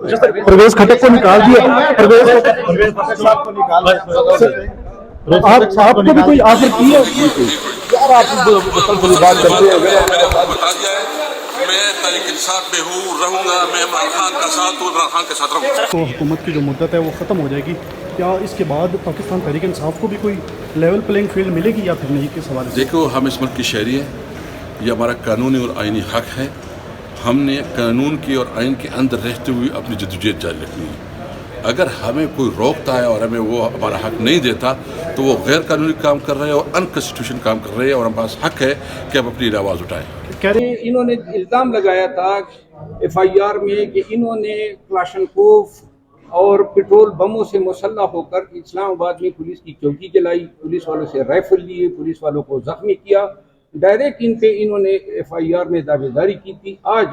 परवेज खटक को निकाल दिया, परवेज खटक साहब को निकाल, आपको भी कोई ऑफर किया? यार आप बात करते हैं, बता दिया है मैं तहरीक इंसाफ में हूँ, रहूँगा, मैं इमरान खान का साथ हूँ, इमरान खान के साथ रहूँगा। तो हुकूमत की जो मुद्दत है वो ख़त्म हो जाएगी, क्या इसके बाद पाकिस्तान तहरीक इंसाफ को भी कोई लेवल प्लेइंग फील्ड मिलेगी या फिर नहीं, किस हवाले से? देखो, हम इस मुल्क की शहरी हैं, ये हमारा कानूनी और आइनी हक है। हमने कानून की और आइन के अंदर रहते हुए अपनी जद्दोजहद जारी रखनी है। अगर हमें कोई रोकता है और हमें वो हमारा हक नहीं देता तो वो गैर कानूनी काम कर रहे हैं और अनकॉन्स्टिट्यूशन काम कर रहे हैं, और हमारे पास हक है कि हम अपनी आवाज़ उठाएं। कह रहे इन्होंने इल्ज़ाम लगाया था FIR में कि इन्होंने क्लाशनकोफ और पेट्रोल बमों से मुसल्लह होकर इस्लामाबाद में पुलिस की चौकी जलाई, पुलिस वालों से राइफल लिए, पुलिस वालों को जख्मी किया। डायरेक्ट इन पे इन्होंने FIR में दावेदारी की थी। आज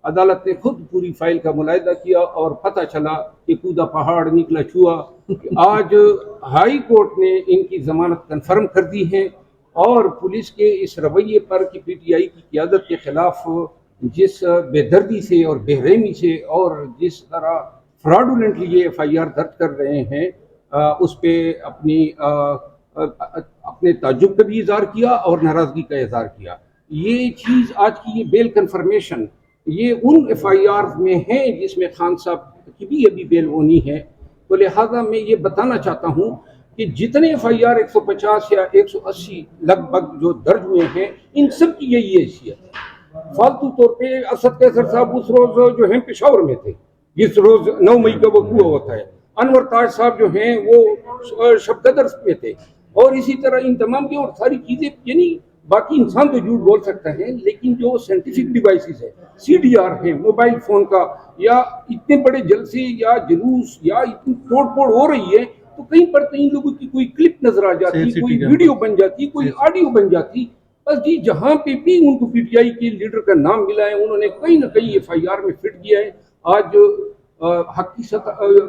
अदालत ने खुद पूरी फाइल का मुलाहिदा किया और पता चला कि कूदा पहाड़ निकला चूहा। आज हाई कोर्ट ने इनकी जमानत कन्फर्म कर दी है, और पुलिस के इस रवैये पर कि PTI की क़यादत के खिलाफ जिस बेदर्दी से और बेरहमी से और जिस तरह फ्रॉडुलेंटली ये FIR दर्ज कर रहे हैं, उस पर अपने ताज्जुब का भी इज़हार किया और नाराज़गी का इज़हार किया। ये चीज़ आज की ये बेल कन्फर्मेशन ये उन FIR में है जिसमें खान साहब की भी अभी बेल होनी है। तो लिहाजा मैं ये बताना चाहता हूँ कि जितने FIR 150 या 180 लगभग जो दर्ज हुए हैं, इन सब की यही हैसियत है। फालतू तौर पे असद कैसर साहब उस रोज़ जो हैं पेशावर में थे, जिस रोज़ 9 मई का वक़ूआ होता है। अनवर ताज साहब जो हैं वो शबकदर में थे, और इसी तरह इन तमाम की और सारी चीज़ें, यानी बाकी इंसान तो झूठ बोल सकता है, लेकिन जो साइंटिफिक डिवाइसेस है, CDR है मोबाइल फ़ोन का, या इतने बड़े जलसे या जुलूस या इतनी तोड़ फोड़ हो रही है, तो कहीं पर कहीं लोगों की कोई क्लिप नजर आ जाती, कोई वीडियो बन जाती, कोई ऑडियो बन जाती। बस जी, जहाँ पे भी उनको PTI के लीडर का नाम मिला है, उन्होंने कहीं ना कहीं FIR में फिट किया है। आज हक की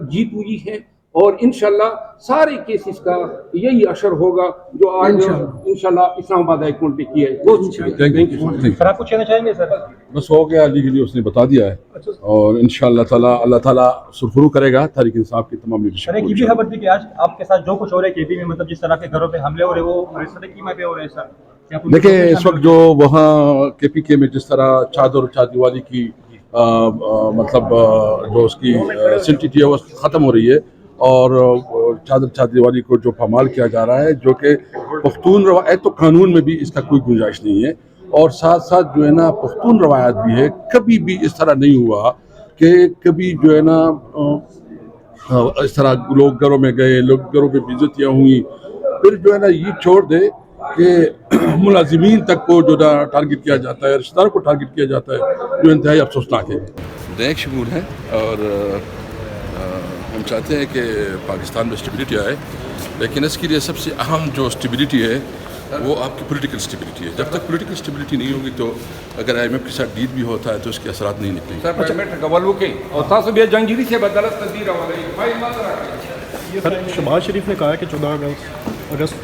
जीत हुई है, और इंशाल्लाह सारे केसेस का यही असर होगा जो आज इंशाल्लाह इस्लामाबाद हाई कोर्ट ने किया है। सर आप कुछ कहना चाहेंगे? सर बस हो गया, लीगली उसने बता दिया है, और इंशाअल्लाह ताला अल्लाह ताला सुरखरू करेगा तहरीक इंसाफ की तमाम लीडरशिप। ये भी खबर थी कि आज आपके साथ जो कुछ हो रहा है KP में, मतलब जिस तरह के घरों पे हमले हो रहे हैं वो कीमा पे हो रहे हैं सर। देखिए, इस वक्त जो वहाँ KPK में जिस तरह चादर चादीवाली की मतलब जो उसकी सेंटिटी है वो ख़त्म हो रही है, और चादर चादीवाली को जो पामाल किया जा रहा है, जो कि पख्तून रवायत, तो कानून में भी इसका कोई गुंजाइश नहीं है। और साथ साथ जो है ना पख्तून रवायत भी है, कभी भी इस तरह नहीं हुआ कि कभी जो है ना इस तरह लोग घरों में गए, लोग घरों में बेइज्जतियाँ हुई, फिर जो है ना ये छोड़ दे कि मुलाजिमीन तक को जो ना टारगेट किया जाता है, रिश्तेदारों को टारगेट किया जाता है, जो इंतहाई अफसोसनाक है। नए शमूल है, और हम चाहते हैं कि पाकिस्तान में स्टेबिलिटी आए, लेकिन इसके लिए सबसे अहम जो स्टेबिलिटी है वो आपकी पॉलिटिकल स्टेबिलिटी है। जब तक पॉलिटिकल स्टेबिलिटी नहीं होगी तो अगर IMF के साथ डील भी होता है तो उसके असरात नहीं निकलेंगे। शहबाज शरीफ ने कहा कि 14 अगस्त